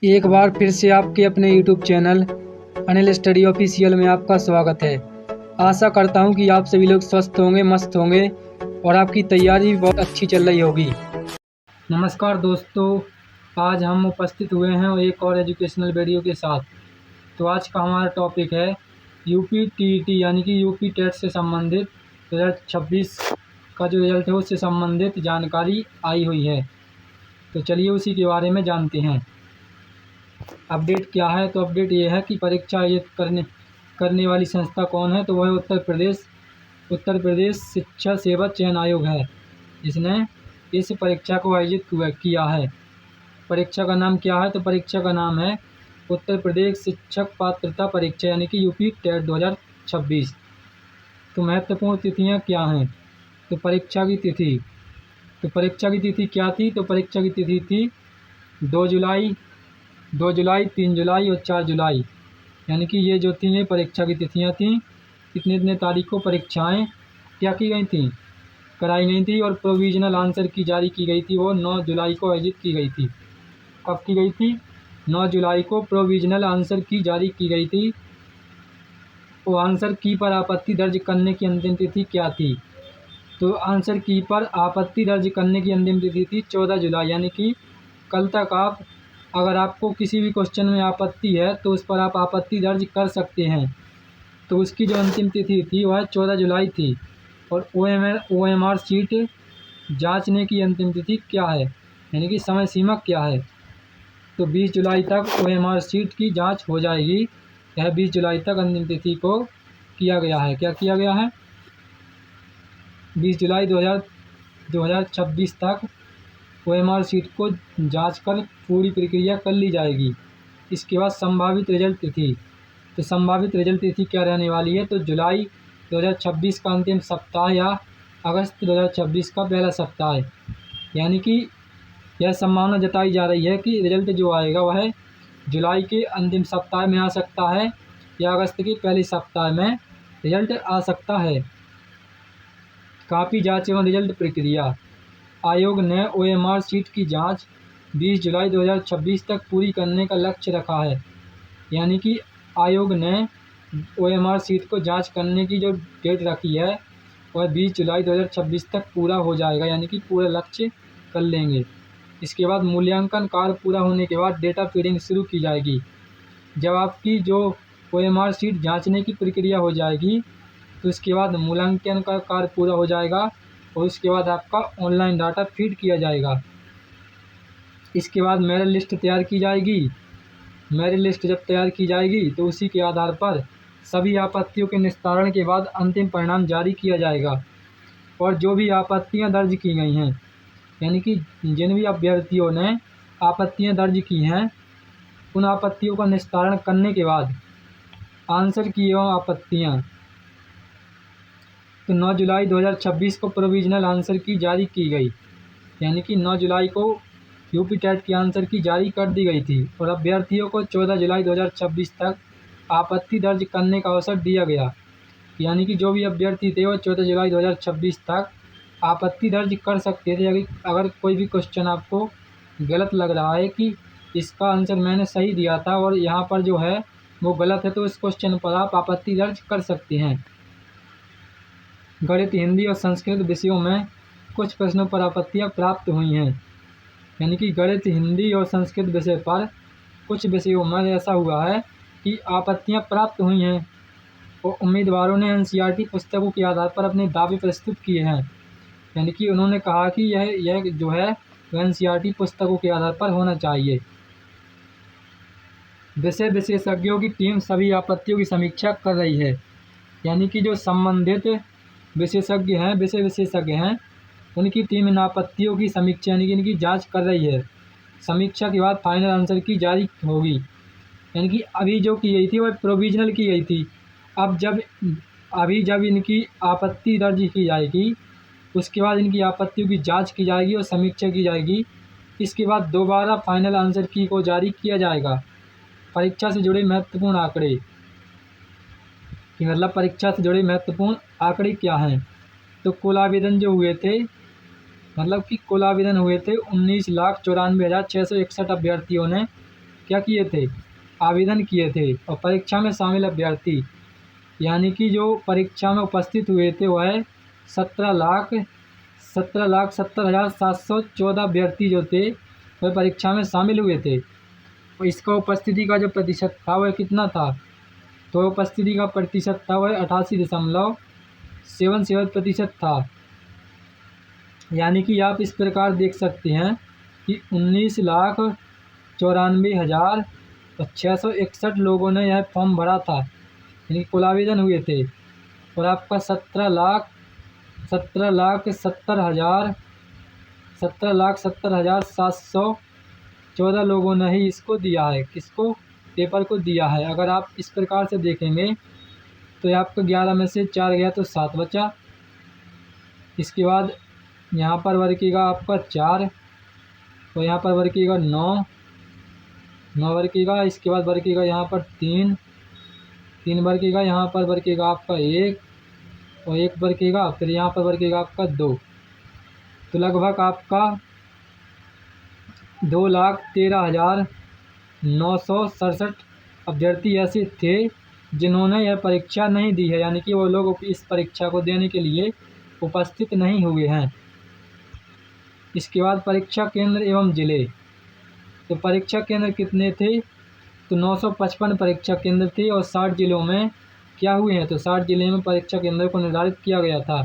एक बार फिर से आपके अपने YouTube channel Anil study official में आपका स्वागत है। आशा करता हूं कि आप सभी लोग स्वस्थ होंगे, मस्त होंगे और आपकी तैयारी भी बहुत अच्छी चल रही होगी। नमस्कार दोस्तों, आज हम उपस्थित हुए हैं एक और एजुकेशनल वीडियो के साथ। तो आज का हमारा टॉपिक है यूपी टीईटी यानी कि यूपी टेट से संबंधित 2026 का जो रिजल्ट है उससे संबंधित जानकारी आई हुई है। तो चलिए उसी के बारे में जानते हैं। अपडेट क्या है? तो अपडेट ये है कि परीक्षा आयोजित करने वाली संस्था कौन है, तो वह उत्तर प्रदेश शिक्षा सेवा चयन आयोग है, जिसने इस परीक्षा को आयोजित किया है। परीक्षा का नाम क्या है? तो परीक्षा का नाम है उत्तर प्रदेश शिक्षक पात्रता परीक्षा यानी कि यूपी टेट 2026। तो महत्वपूर्ण तिथियां क्या हैं? तो परीक्षा की तिथि क्या थी? तो परीक्षा की तिथि थी 2 जुलाई, 3 जुलाई और 4 जुलाई, यानी कि ये जो थी ये परीक्षा की तिथियां थीं। कितने तारीख को परीक्षाएं क्या की गई थी, कराई गई थी, और प्रोविजनल आंसर की जारी की गई थी, वो 9 जुलाई को आयोजित की गई थी। कब की गई थी? 9 जुलाई को प्रोविजनल आंसर की जारी की गई थी। वो आंसर की पर आपत्ति दर्ज करने की अंतिम तिथि क्या थी? तो आंसर की पर आपत्ति दर्ज करने की अंतिम तिथि थी 14 जुलाई, यानी कि कल तक अगर आपको किसी भी क्वेश्चन में आपत्ति है तो उस पर आप आपत्ति दर्ज कर सकते हैं। तो उसकी जो अंतिम तिथि थी वह 14 जुलाई थी। और OMR सीट जांचने की अंतिम तिथि क्या है, यानी कि समय सीमा क्या है? तो 20 जुलाई तक OMR सीट की जांच हो जाएगी। यह 20 जुलाई तक अंतिम तिथि को किया गया है। क्या किया गया है? 20 जुलाई 2026 तक OMR सीट को जांच कर पूरी प्रक्रिया कर ली जाएगी। इसके बाद संभावित रिजल्ट तिथि, तो संभावित रिजल्ट तिथि क्या रहने वाली है? तो जुलाई 2026 का अंतिम सप्ताह या अगस्त 2026 का पहला सप्ताह है, यानी कि यह संभावना जताई जा रही है कि रिजल्ट जो आएगा वह जुलाई के अंतिम सप्ताह में आ सकता है या अगस्त के पहले सप्ताह में रिजल्ट आ सकता है। कापी जांच एवं रिजल्ट प्रक्रिया, आयोग ने OMR सीट की जांच 20 जुलाई 2026 तक पूरी करने का लक्ष्य रखा है, यानी कि आयोग ने OMR सीट को जांच करने की जो डेट रखी है वह 20 जुलाई 2026 तक पूरा हो जाएगा, यानी कि पूरा लक्ष्य कर लेंगे। इसके बाद मूल्यांकन कार्य पूरा होने के बाद डेटा फीडिंग शुरू की जाएगी। जब आपकी जो OMR सीट जांचने की प्रक्रिया हो जाएगी तो इसके बाद मूल्यांकन का कार्य पूरा हो जाएगा और उसके बाद आपका ऑनलाइन डाटा फीड किया जाएगा। इसके बाद मेरिट लिस्ट तैयार की जाएगी। मेरिट लिस्ट जब तैयार की जाएगी तो उसी के आधार पर सभी आपत्तियों के निस्तारण के बाद अंतिम परिणाम जारी किया जाएगा। और जो भी आपत्तियां दर्ज की गई हैं, यानी कि जिन भी अभ्यर्थियों ने आपत्तियां दर्ज की हैं, उन आपत्तियों का निस्तारण करने के बाद आंसर की एवं आपत्तियां, तो 9 जुलाई 2026 को प्रोविजनल आंसर की जारी की गई, यानी कि 9 जुलाई को यूपी टेट की आंसर की जारी कर दी गई थी और अभ्यर्थियों को 14 जुलाई 2026 तक आपत्ति दर्ज करने का अवसर दिया गया, यानी कि जो भी अभ्यर्थी थे वो 14 जुलाई 2026 तक आपत्ति दर्ज कर सकते थे। अगर कोई भी क्वेश्चन आपको गलत लग रहा है कि इसका आंसर मैंने सही दिया था और यहाँ पर जो है वो गलत है, तो इस क्वेश्चन पर आप आपत्ति दर्ज कर सकते हैं। गणित, हिंदी और संस्कृत विषयों में कुछ प्रश्नों पर आपत्तियां प्राप्त हुई हैं, यानी कि गणित, हिंदी और संस्कृत विषय पर कुछ विषयों में ऐसा हुआ है कि आपत्तियां प्राप्त हुई हैं और उम्मीदवारों ने NCERT पुस्तकों के आधार पर अपने दावे प्रस्तुत किए हैं, यानी कि उन्होंने कहा कि यह जो है NCERT पुस्तकों के आधार पर होना चाहिए। विषय विशेषज्ञों की टीम सभी आपत्तियों की समीक्षा कर रही है, यानी कि जो संबंधित विषय विशेषज्ञ हैं उनकी टीम इन आपत्तियों की समीक्षा यानी कि इनकी जांच कर रही है। समीक्षा के बाद फाइनल आंसर की जारी होगी, यानी कि अभी जो की गई थी वह प्रोविजनल की गई थी। जब इनकी आपत्ति दर्ज की जाएगी उसके बाद इनकी आपत्तियों की जांच की जाएगी और समीक्षा की जाएगी। इसके बाद दोबारा फाइनल आंसर की को जारी किया जाएगा। परीक्षा से जुड़े महत्वपूर्ण आंकड़े, कि मतलब परीक्षा से जुड़े महत्वपूर्ण आंकड़े क्या हैं? तो कुल आवेदन जो हुए थे, मतलब कि कुल आवेदन हुए थे 19,94,661 अभ्यर्थियों ने क्या किए थे, आवेदन किए थे। और परीक्षा में शामिल अभ्यर्थी यानी कि जो परीक्षा में उपस्थित हुए थे वह 17,70,70,714 अभ्यर्थी जो थे वह परीक्षा में शामिल हुए थे। और इसका उपस्थिति का जो प्रतिशत था वह कितना था, तो उपस्थिति का प्रतिशत था वह 88.77% था। यानी कि आप इस प्रकार देख सकते हैं कि 19,94,661 लोगों ने यह फॉर्म भरा था, यानी कुल आवेदन हुए थे। और आपका 17,70,714 लोगों ने ही इसको दिया है, किसको, पेपर को दिया है। अगर आप इस प्रकार से देखेंगे तो आपका 11 में से 4 गया तो 7 बचा। इसके बाद यहाँ पर वर्गेगा आपका 4 और यहाँ पर वर्गेगा 9 वर्गेगा। इसके बाद वर्गेगा यहाँ पर 3 वर्गेगा। यहाँ पर वर्गेगा आपका 1 और 1 वर्गेगा। फिर यहाँ पर वर्गेगा आपका 2। तो लगभग आपका 2,13,967 अभ्यर्थी ऐसे थे जिन्होंने यह परीक्षा नहीं दी है, यानी कि वो लोग इस परीक्षा को देने के लिए उपस्थित नहीं हुए हैं। इसके बाद परीक्षा केंद्र एवं ज़िले। तो परीक्षा केंद्र कितने थे, तो 955 परीक्षा केंद्र थे। और 60 जिलों में क्या हुए हैं, तो 60 जिले में परीक्षा केंद्र को निर्धारित किया गया था।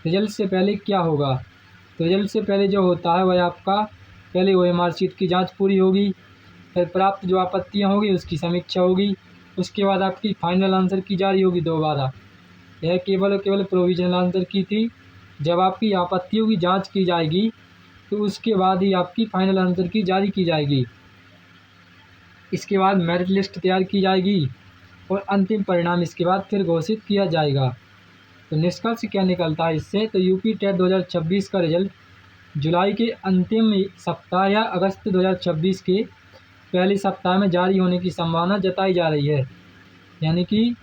रिजल्ट से पहले क्या होगा, तो रिजल्ट से पहले जो होता है वह आपका पहले OMR शीट की जांच पूरी होगी, फिर प्राप्त जो आपत्तियां होगी उसकी समीक्षा होगी, उसके बाद आपकी फाइनल आंसर की जारी होगी दोबारा। यह केवल और केवल प्रोविजनल आंसर की थी। जब आपकी आपत्तियों की जांच की जाएगी तो उसके बाद ही आपकी फाइनल आंसर की जारी की जाएगी। इसके बाद मेरिट लिस्ट तैयार की जाएगी और अंतिम परिणाम इसके बाद फिर घोषित किया जाएगा। तो निष्कर्ष क्या निकलता है इससे, तो यूपी टेट 2026 का रिजल्ट जुलाई के अंतिम सप्ताह या अगस्त 2026 के पहले सप्ताह में जारी होने की संभावना जताई जा रही है। यानी कि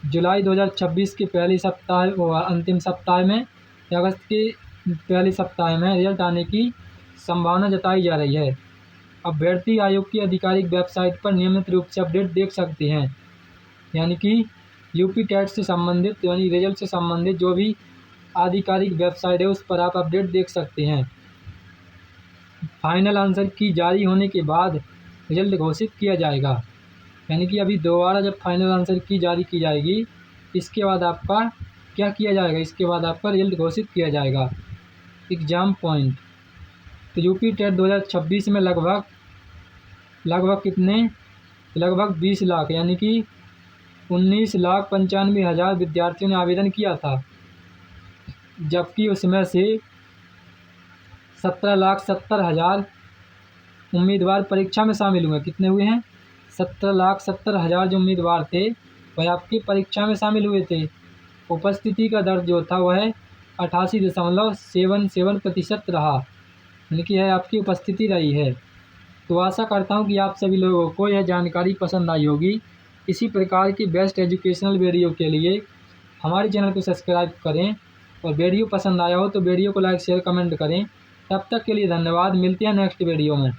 जुलाई 2026 के पहले सप्ताह अंतिम सप्ताह में या अगस्त के पहले सप्ताह में रिजल्ट आने की संभावना जताई जा रही है। अभ्यर्थी आयोग की आधिकारिक वेबसाइट पर नियमित रूप से अपडेट देख सकते हैं। यानी कि यूपी टेट से संबंधित यानी रिजल्ट से संबंधित जो भी आधिकारिक वेबसाइट है उस पर आप अपडेट देख सकते हैं। फाइनल आंसर की जारी होने के बाद रिजल्ट घोषित किया जाएगा। यानी कि अभी दोबारा जब फाइनल आंसर की जारी की जाएगी इसके बाद आपका क्या किया जाएगा, इसके बाद आपका रिजल्ट घोषित किया जाएगा। एग्ज़ाम पॉइंट, तो यूपी टेट 2026 में लगभग कितने, लगभग 20 लाख यानी कि 19,95,000 विद्यार्थियों ने आवेदन किया था, जबकि उसमें से 17,70,000 उम्मीदवार परीक्षा में शामिल हुए। कितने हुए हैं, 17,70,000 जो उम्मीदवार थे वह आपकी परीक्षा में शामिल हुए थे। उपस्थिति का दर जो था वह 88.77% रहा, यानी कि यह आपकी उपस्थिति रही है। तो आशा करता हूँ कि आप सभी लोगों को यह जानकारी पसंद आई होगी। इसी प्रकार की बेस्ट एजुकेशनल वीडियो के लिए हमारे चैनल को सब्सक्राइब करें और वीडियो पसंद आया हो तो वीडियो को लाइक शेयर कमेंट करें। तब तक के लिए धन्यवाद। मिलते हैं नेक्स्ट वीडियो में।